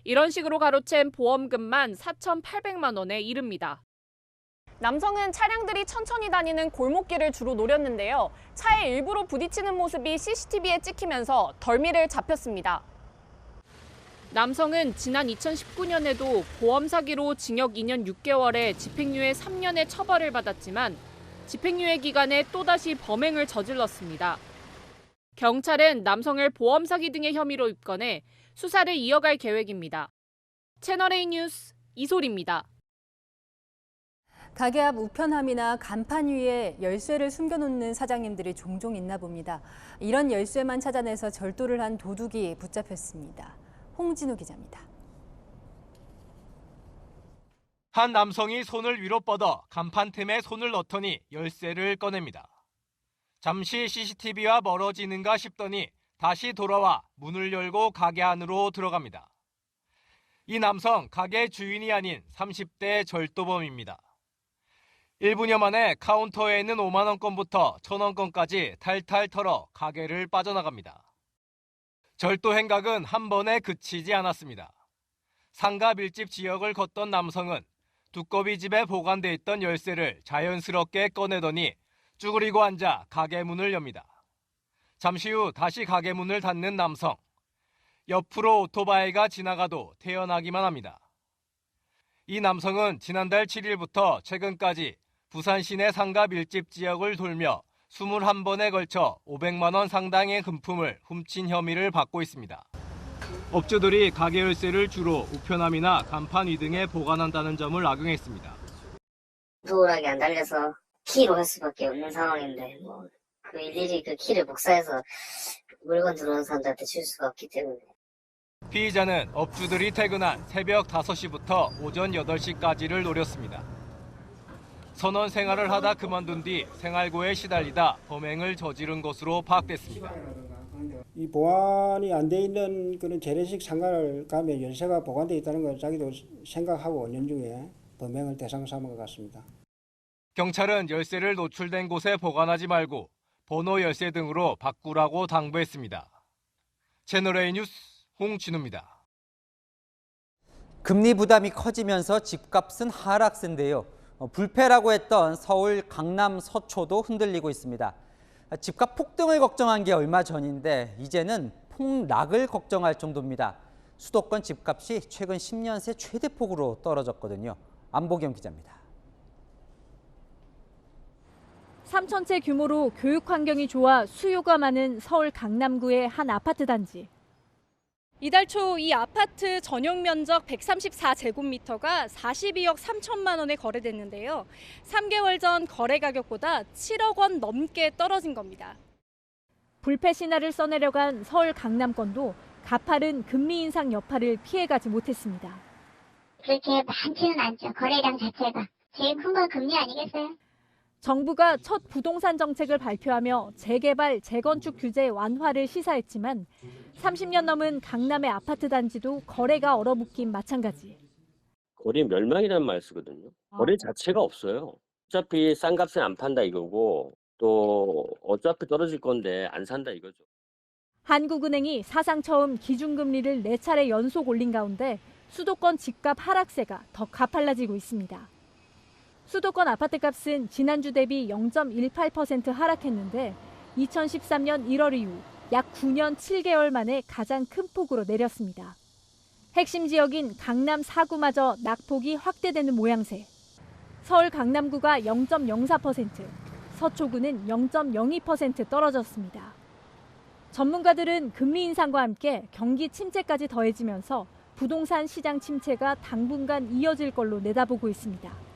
이런 식으로 가로챈 보험금만 4,800만 원에 이릅니다. 남성은 차량들이 천천히 다니는 골목길을 주로 노렸는데요. 차에 일부러 부딪히는 모습이 CCTV에 찍히면서 덜미를 잡혔습니다. 남성은 지난 2019년에도 보험 사기로 징역 2년 6개월에 집행유예 3년의 처벌을 받았지만 집행유예 기간에 또다시 범행을 저질렀습니다. 경찰은 남성을 보험 사기 등의 혐의로 입건해 수사를 이어갈 계획입니다. 채널A 뉴스 이솔입니다. 가게 앞 우편함이나 간판 위에 열쇠를 숨겨놓는 사장님들이 종종 있나 봅니다. 이런 열쇠만 찾아내서 절도를 한 도둑이 붙잡혔습니다. 홍진우 기자입니다. 한 남성이 손을 위로 뻗어 간판 틈에 손을 넣더니 열쇠를 꺼냅니다. 잠시 CCTV와 멀어지는가 싶더니 다시 돌아와 문을 열고 가게 안으로 들어갑니다. 이 남성 가게 주인이 아닌 30대 절도범입니다. 1분여 만에 카운터에 있는 5만 원권부터 1,000원권까지 탈탈 털어 가게를 빠져나갑니다. 절도 행각은 한 번에 그치지 않았습니다. 상가 밀집 지역을 걷던 남성은 두꺼비 집에 보관돼 있던 열쇠를 자연스럽게 꺼내더니 쭈그리고 앉아 가게 문을 엽니다. 잠시 후 다시 가게 문을 닫는 남성. 옆으로 오토바이가 지나가도 태연하기만 합니다. 이 남성은 지난달 7일부터 최근까지 부산 시내 상가 밀집 지역을 돌며 21번에 걸쳐 500만 원 상당의 금품을 훔친 혐의를 받고 있습니다. 업주들이 가게 열쇠를 주로 우편함이나 간판 위 등에 보관한다는 점을 악용했습니다. 도어락이 안 달려서 키로 할 수밖에 없는 상황인데 그 일일이 그 키를 복사해서 물건 들어오는 사람들한테 줄 수가 없기 때문에. 피의자는 업주들이 퇴근한 새벽 5시부터 오전 8시까지를 노렸습니다. 선원 생활을 하다 그만둔 뒤 생활고에 시달리다 범행을 저지른 것으로 파악됐습니다. 이 보완이 안 돼 있는 그런 재래식 상가를 가면 열쇠가 보관돼 있다는 걸 자기도 생각하고 은연중에 범행을 대상 삼은 것 같습니다. 경찰은 열쇠를 노출된 곳에 보관하지 말고 번호 열쇠 등으로 바꾸라고 당부했습니다. 채널A 뉴스 홍진우입니다. 금리 부담이 커지면서 집값은 하락세인데요. 불패라고 했던 서울 강남 서초도 흔들리고 있습니다. 집값 폭등을 걱정한 게 얼마 전인데 이제는 폭락을 걱정할 정도입니다. 수도권 집값이 최근 10년 새 최대폭으로 떨어졌거든요. 안보경 기자입니다. 3,000채 규모로 교육 환경이 좋아 수요가 많은 서울 강남구의 한 아파트 단지. 이달 초 이 아파트 전용 면적 134제곱미터가 42억 3천만 원에 거래됐는데요. 3개월 전 거래 가격보다 7억 원 넘게 떨어진 겁니다. 불패 신화를 써내려간 서울 강남권도 가파른 금리 인상 여파를 피해가지 못했습니다. 그렇게 많지는 않죠. 거래량 자체가. 제일 큰 건 금리 아니겠어요? 정부가 첫 부동산 정책을 발표하며 재개발, 재건축 규제 완화를 시사했지만 30년 넘은 강남의 아파트 단지도 거래가 얼어붙긴 마찬가지. 거래 멸망이라는 말 쓰거든요. 거래 자체가 없어요. 어차피 싼 값에 안 판다 이거고 또 어차피 떨어질 건데 안 산다 이거죠. 한국은행이 사상 처음 기준금리를 4차례 연속 올린 가운데 수도권 집값 하락세가 더 가팔라지고 있습니다. 수도권 아파트값은 지난주 대비 0.18% 하락했는데 2013년 1월 이후 약 9년 7개월 만에 가장 큰 폭으로 내렸습니다. 핵심 지역인 강남 4구마저 낙폭이 확대되는 모양새. 서울 강남구가 0.04%, 서초구는 0.02% 떨어졌습니다. 전문가들은 금리 인상과 함께 경기 침체까지 더해지면서 부동산 시장 침체가 당분간 이어질 걸로 내다보고 있습니다.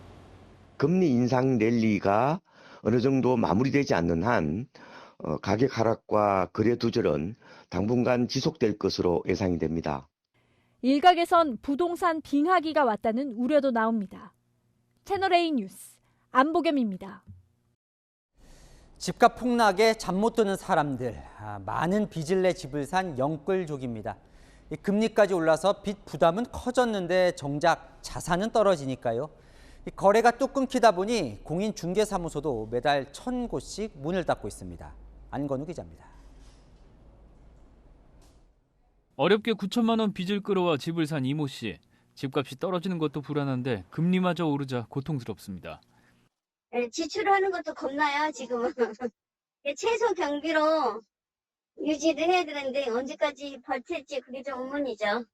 금리 인상 랠리가 어느 정도 마무리되지 않는 한 가격 하락과 거래 두절은 당분간 지속될 것으로 예상이 됩니다. 일각에선 부동산 빙하기가 왔다는 우려도 나옵니다. 채널A 뉴스 안보겸입니다. 집값 폭락에 잠 못 드는 사람들, 많은 빚을 내 집을 산 영끌족입니다. 금리까지 올라서 빚 부담은 커졌는데 정작 자산은 떨어지니까요. 거래가 뚝 끊기다 보니 공인중개사무소도 매달 1,000곳씩 문을 닫고 있습니다. 안건우 기자입니다. 어렵게 9천만 원 빚을 끌어와 집을 산 이모 씨. 집값이 떨어지는 것도 불안한데 금리마저 오르자 고통스럽습니다. 지출하는 것도 겁나요, 지금은. 최소 경비로 유지를 해야 되는데 언제까지 버틸지 그게 좀 의문이죠.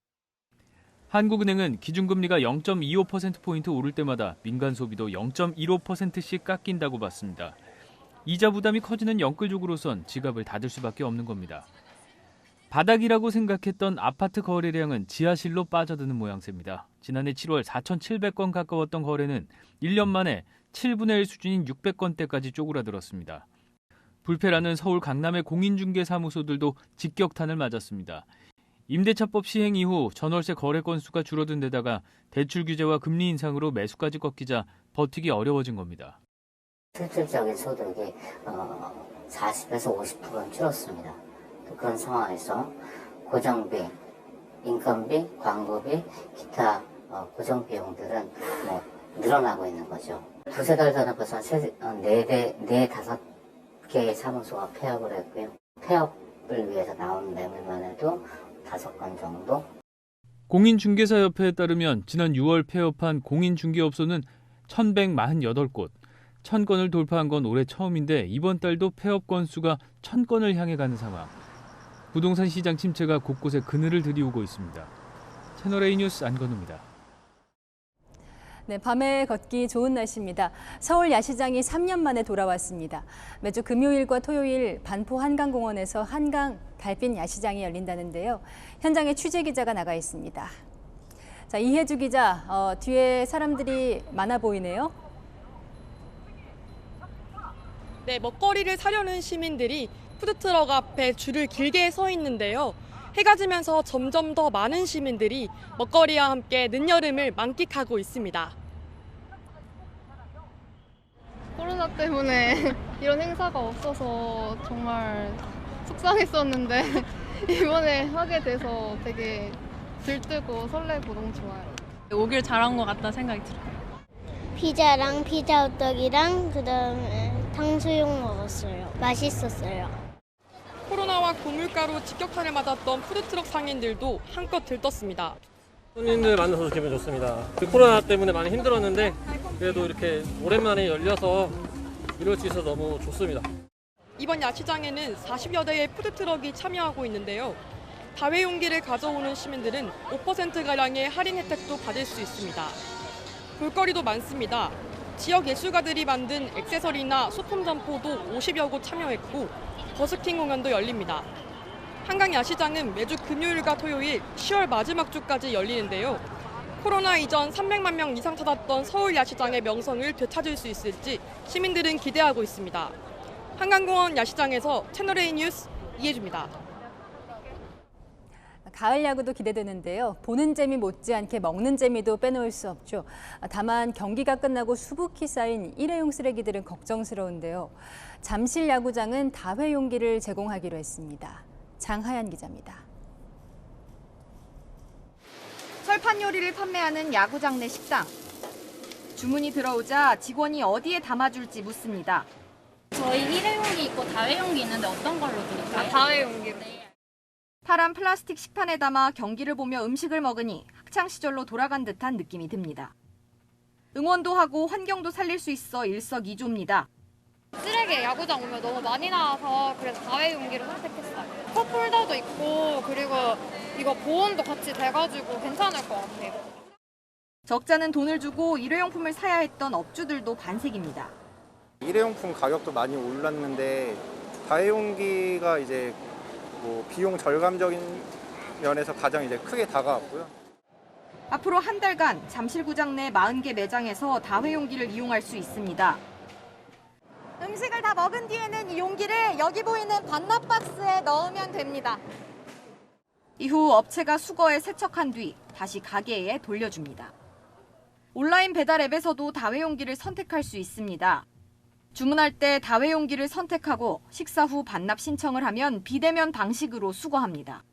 한국은행은 기준금리가 0.25%포인트 오를 때마다 민간 소비도 0.15%씩 깎인다고 봤습니다. 이자 부담이 커지는 영끌족으로선 지갑을 닫을 수밖에 없는 겁니다. 바닥이라고 생각했던 아파트 거래량은 지하실로 빠져드는 모양새입니다. 지난해 7월 4,700건 가까웠던 거래는 1년 만에 7분의 1 수준인 600건대까지 쪼그라들었습니다. 불패라는 서울 강남의 공인중개사무소들도 직격탄을 맞았습니다. 임대차법 시행 이후 전월세 거래 건수가 줄어든 데다가 대출 규제와 금리 인상으로 매수까지 꺾이자 버티기 어려워진 겁니다. 실질적인 소득이 40에서 50%는 줄었습니다. 그런 상황에서 고정비, 인건비, 광고비, 기타 고정 비용들은 늘어나고 있는 거죠. 두세 달 전에 벌써 4-5개의 사무소가 폐업을 했고요. 폐업을 위해서 나온 매물만 해도 5건 정도. 공인중개사협회에 따르면 지난 6월 폐업한 공인중개업소는 1,148곳, 1,000건을 돌파한 건 올해 처음인데 이번 달도 폐업 건수가 1,000건을 향해 가는 상황. 부동산 시장 침체가 곳곳에 그늘을 들이우고 있습니다. 채널A 뉴스 안건우입니다. 네, 밤에 걷기 좋은 날씨입니다. 서울 야시장이 3년 만에 돌아왔습니다. 매주 금요일과 토요일 반포 한강공원에서 한강 달빛 야시장이 열린다는데요. 현장에 취재 기자가 나가 있습니다. 자, 이혜주 기자, 뒤에 사람들이 많아 보이네요. 네, 먹거리를 사려는 시민들이 푸드트럭 앞에 줄을 길게 서 있는데요. 해가 지면서 점점 더 많은 시민들이 먹거리와 함께 늦여름을 만끽하고 있습니다. 코로나 때문에 이런 행사가 없어서 정말 속상했었는데 이번에 하게 돼서 되게 들뜨고 설레고 너무 좋아요. 오길 잘한 것 같다 생각이 들어요. 피자랑 피자 호떡이랑 그다음에 탕수육 먹었어요. 맛있었어요. 코로나와 고물가로 직격탄을 맞았던 푸드트럭 상인들도 한껏 들떴습니다. 손님들 만나서 기분 좋습니다. 코로나 때문에 많이 힘들었는데 그래도 이렇게 오랜만에 열려서 이럴 수 있어서 너무 좋습니다. 이번 야시장에는 40여 대의 푸드트럭이 참여하고 있는데요. 다회용기를 가져오는 시민들은 5%가량의 할인 혜택도 받을 수 있습니다. 볼거리도 많습니다. 지역 예술가들이 만든 액세서리나 소품 점포도 50여 곳 참여했고 버스킹 공연도 열립니다. 한강 야시장은 매주 금요일과 토요일 10월 마지막 주까지 열리는데요. 코로나 이전 300만 명 이상 찾았던 서울 야시장의 명성을 되찾을 수 있을지 시민들은 기대하고 있습니다. 한강공원 야시장에서 채널A 뉴스 이혜주입니다. 가을 야구도 기대되는데요. 보는 재미 못지않게 먹는 재미도 빼놓을 수 없죠. 다만 경기가 끝나고 수북히 쌓인 일회용 쓰레기들은 걱정스러운데요. 잠실 야구장은 다회용기를 제공하기로 했습니다. 장하연 기자입니다. 철판 요리를 판매하는 야구장 내 식당. 주문이 들어오자 직원이 어디에 담아줄지 묻습니다. 저희 일회용기 있고 다회용기 있는데 어떤 걸로 드릴까요? 다회용기로. 파란 플라스틱 식판에 담아 경기를 보며 음식을 먹으니 학창시절로 돌아간 듯한 느낌이 듭니다. 응원도 하고 환경도 살릴 수 있어 일석이조입니다. 쓰레기 야구장 오면 너무 많이 나와서 그래서 다회용기를 선택했어요. 컵홀더도 있고 그리고 이거 보온도 같이 돼가지고 괜찮을 것 같아요. 적자는 돈을 주고 일회용품을 사야 했던 업주들도 반색입니다. 일회용품 가격도 많이 올랐는데 다회용기가 이제 비용 절감적인 면에서 가장 이제 크게 다가왔고요. 앞으로 한 달간 잠실구장 내 40개 매장에서 다회용기를 이용할 수 있습니다. 음식을 다 먹은 뒤에는 이 용기를 여기 보이는 반납 박스에 넣으면 됩니다. 이후 업체가 수거해 세척한 뒤 다시 가게에 돌려줍니다. 온라인 배달 앱에서도 다회용기를 선택할 수 있습니다. 주문할 때 다회용기를 선택하고 식사 후 반납 신청을 하면 비대면 방식으로 수거합니다.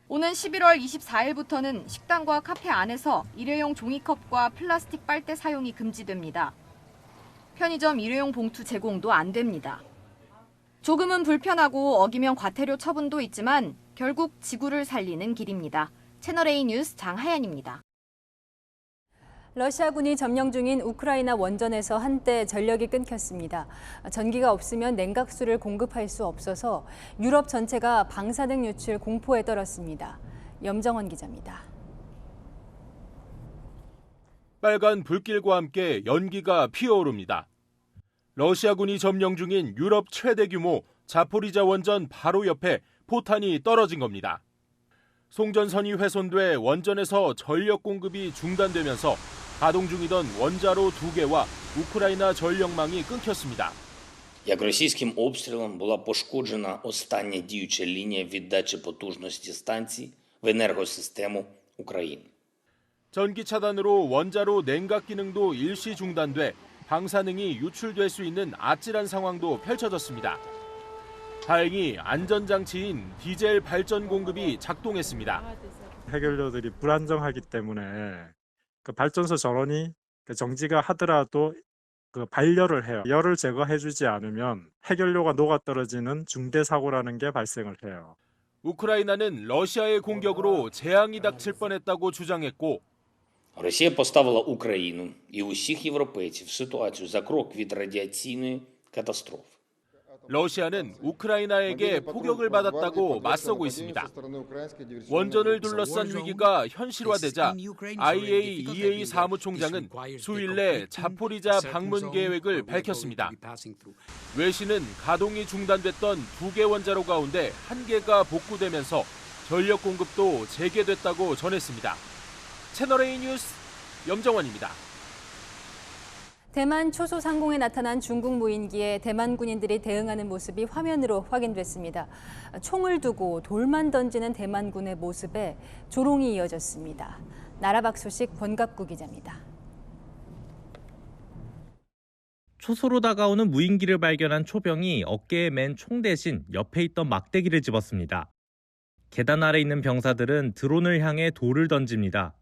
오는 11월 24일부터는 식당과 카페 안에서 일회용 종이컵과 플라스틱 빨대 사용이 금지됩니다. 편의점 일회용 봉투 제공도 안 됩니다. 조금은 불편하고 어기면 과태료 처분도 있지만 결국 지구를 살리는 길입니다. 채널A 뉴스 장하연입니다. 러시아군이 점령 중인 우크라이나 원전에서 한때 전력이 끊겼습니다. 전기가 없으면 냉각수를 공급할 수 없어서 유럽 전체가 방사능 유출 공포에 떨었습니다. 염정원 기자입니다. 빨간 불길과 함께 연기가 피어오릅니다. 러시아군이 점령 중인 유럽 최대 규모 자포리자 원전 바로 옆에 포탄이 떨어진 겁니다. 송전선이 훼손돼 원전에서 전력 공급이 중단되면서 가동 중이던 원자로 2개와 우크라이나 전력망이 끊겼습니다. Як російським обстрілом була пошкоджена остання діюча лінія віддачі потужності станцій в енергосистему України. 전기 차단으로 원자로 냉각 기능도 일시 중단돼 방사능이 유출될 수 있는 아찔한 상황도 펼쳐졌습니다. 다행히 안전장치인 디젤 발전 공급이 작동했습니다. 해결료들이 불안정하기 때문에 그 발전소 전원이 정지가 하더라도 그 발열을 해요. 열을 제거해주지 않으면 해결료가 녹아떨어지는 중대 사고라는 게 발생을 해요. 우크라이나는 러시아의 공격으로 재앙이 닥칠 뻔했다고 주장했고 Росія поставила Україну і усіх європейців в ситуацію за крок від радіаційної катастрофи. 러시아는 우크라이나에게 포격을 받았다고 맞서고 있습니다. 원전을 둘러싼 위기가 현실화되자 IAEA 사무총장은 수일 내 자포리자 방문 계획을 밝혔습니다. 외신은 가동이 중단됐던 2개 원자로 가운데 1개가 복구되면서 전력 공급도 재개됐다고 전했습니다. 채널A 뉴스 염정원입니다. 대만 초소 상공에 나타난 중국 무인기에 대만 군인들이 대응하는 모습이 화면으로 확인됐습니다. 총을 두고 돌만 던지는 대만군의 모습에 조롱이 이어졌습니다. 나라박 소식 권갑구 기자입니다. 초소로 다가오는 무인기를 발견한 초병이 어깨에 맨 총 대신 옆에 있던 막대기를 집었습니다. 계단 아래 있는 병사들은 드론을 향해 돌을 던집니다.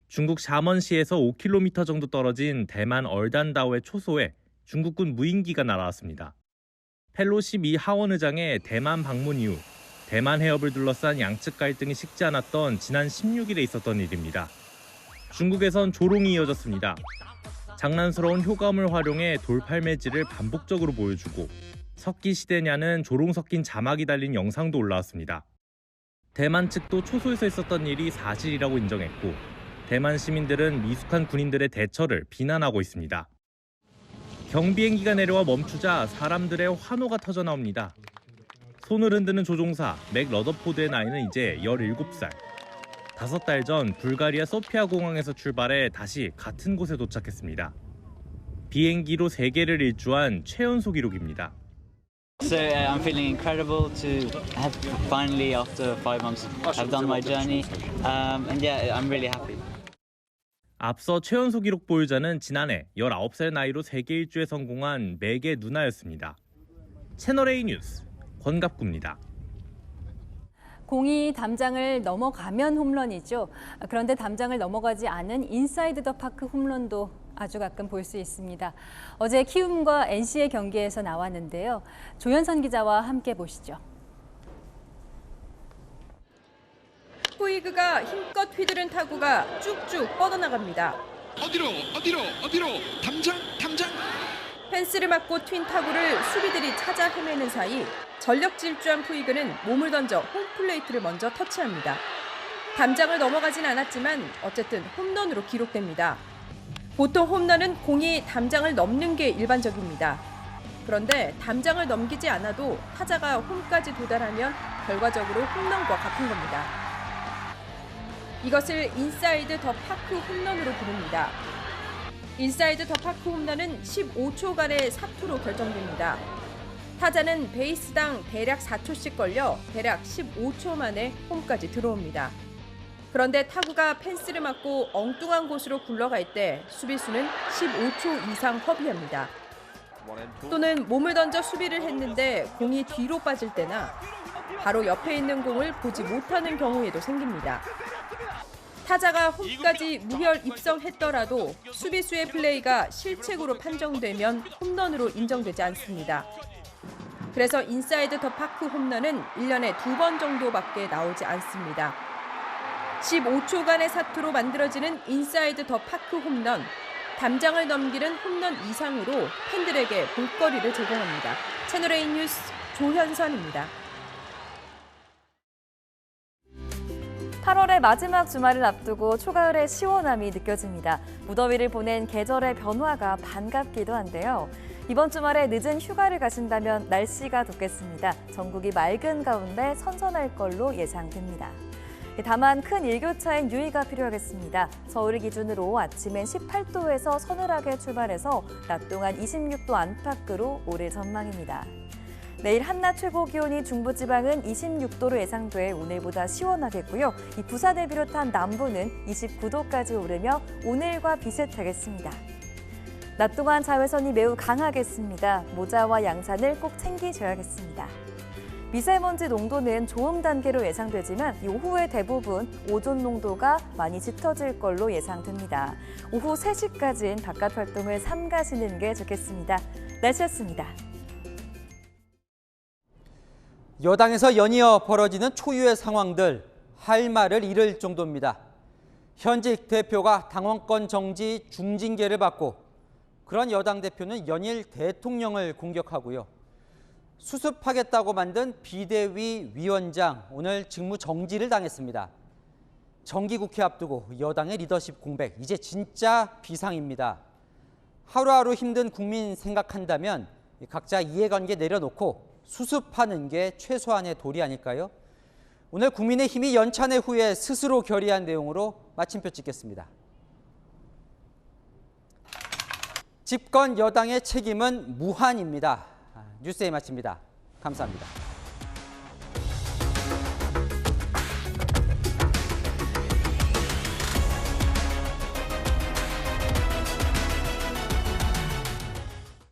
중국 샤먼시에서 5km 정도 떨어진 대만 얼단다오의 초소에 중국군 무인기가 날아왔습니다. 펠로시 미 하원 의장의 대만 방문 이후 대만 해협을 둘러싼 양측 갈등이 식지 않았던 지난 16일에 있었던 일입니다. 중국에선 조롱이 이어졌습니다. 장난스러운 효과음을 활용해 돌팔매질을 반복적으로 보여주고 석기 시대냐는 조롱 섞인 자막이 달린 영상도 올라왔습니다. 대만 측도 초소에서 있었던 일이 사실이라고 인정했고 대만 시민들은 미숙한 군인들의 대처를 비난하고 있습니다. 경비행기가 내려와 멈추자 사람들의 환호가 터져나옵니다. 손을 흔드는 조종사 맥 러더포드의 나이는 이제 17살. 5달 전 불가리아 소피아 공항에서 출발해 다시 같은 곳에 도착했습니다. 비행기로 세계를 일주한 최연소 기록입니다. So I'm feeling incredible to have finally, after 5 months, have done my journey, and yeah, I'm really happy. 앞서 최연소 기록 보유자는 지난해 19살 나이로 세계 일주에 성공한 맥의 누나였습니다. 채널A 뉴스 권갑구입니다. 공이 담장을 넘어가면 홈런이죠. 그런데 담장을 넘어가지 않은 인사이드 더 파크 홈런도 아주 가끔 볼 수 있습니다. 어제 키움과 NC의 경기에서 나왔는데요. 조현선 기자와 함께 보시죠. 푸이그가 힘껏 휘두른 타구가 쭉쭉 뻗어나갑니다. 어디로 담장. 펜스를 맞고 튄 타구를 수비들이 찾아 헤매는 사이 전력 질주한 푸이그는 몸을 던져 홈플레이트를 먼저 터치합니다. 담장을 넘어가진 않았지만 어쨌든 홈런으로 기록됩니다. 보통 홈런은 공이 담장을 넘는 게 일반적입니다. 그런데 담장을 넘기지 않아도 타자가 홈까지 도달하면 결과적으로 홈런과 같은 겁니다. 이것을 인사이드 더 파크 홈런으로 부릅니다. 인사이드 더 파크 홈런은 15초간의 사투로 결정됩니다. 타자는 베이스당 대략 4초씩 걸려 대략 15초 만에 홈까지 들어옵니다. 그런데 타구가 펜스를 맞고 엉뚱한 곳으로 굴러갈 때 수비수는 15초 이상 허비합니다. 또는 몸을 던져 수비를 했는데 공이 뒤로 빠질 때나 바로 옆에 있는 공을 보지 못하는 경우에도 생깁니다. 타자가 홈까지 무혈 입성했더라도 수비수의 플레이가 실책으로 판정되면 홈런으로 인정되지 않습니다. 그래서 인사이드 더 파크 홈런은 1년에 2번 정도밖에 나오지 않습니다. 15초간의 사투로 만들어지는 인사이드 더 파크 홈런, 담장을 넘기는 홈런 이상으로 팬들에게 볼거리를 제공합니다. 채널A 뉴스 조현선입니다. 8월의 마지막 주말을 앞두고 초가을의 시원함이 느껴집니다. 무더위를 보낸 계절의 변화가 반갑기도 한데요. 이번 주말에 늦은 휴가를 가신다면 날씨가 덥겠습니다. 전국이 맑은 가운데 선선할 걸로 예상됩니다. 다만 큰 일교차엔 유의가 필요하겠습니다. 서울을 기준으로 아침엔 18도에서 서늘하게 출발해서 낮 동안 26도 안팎으로 오를 전망입니다. 내일 한낮 최고 기온이 중부지방은 26도로 예상돼 오늘보다 시원하겠고요. 이 부산을 비롯한 남부는 29도까지 오르며 오늘과 비슷하겠습니다. 낮 동안 자외선이 매우 강하겠습니다. 모자와 양산을 꼭 챙기셔야겠습니다. 미세먼지 농도는 좋음 단계로 예상되지만 오후에 대부분 오존 농도가 많이 짙어질 걸로 예상됩니다. 오후 3시까지는 바깥 활동을 삼가시는 게 좋겠습니다. 날씨였습니다. 여당에서 연이어 벌어지는 초유의 상황들, 할 말을 잃을 정도입니다. 현직 대표가 당원권 정지 중징계를 받고 그런 여당 대표는 연일 대통령을 공격하고요. 수습하겠다고 만든 비대위 위원장 오늘 직무 정지를 당했습니다. 정기국회 앞두고 여당의 리더십 공백, 이제 진짜 비상입니다. 하루하루 힘든 국민 생각한다면 각자 이해관계 내려놓고 수습하는 게 최소한의 도리 아닐까요? 오늘 국민의힘이 연찬회 후에 스스로 결의한 내용으로 마침표 찍겠습니다. 집권 여당의 책임은 무한입니다. 뉴스에 마칩니다. 감사합니다.